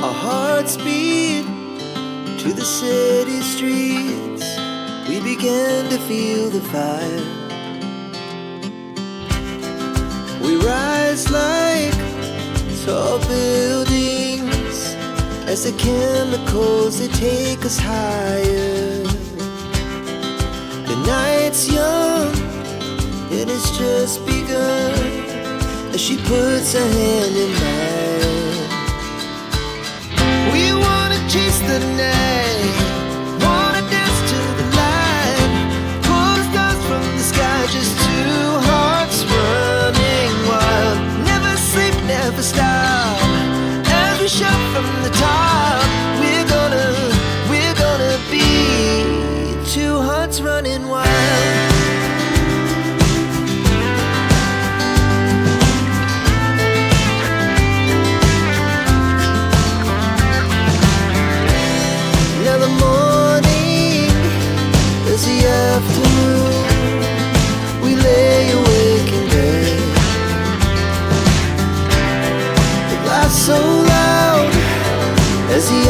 Our hearts beat to the city streets. We began to feel the fire. We rise like tall buildings as the chemicals, they take us higher. The night's young, it has just begun, as she puts her hand in mine. We wanna chase the night, wanna dance to the light, pull the stars from the sky, just two hearts running wild. Never sleep, never stop, as we shout from the top. We're gonna be two hearts running wild. Now the morning is the afternoon. We lay awake in bed. The laughs so loud as the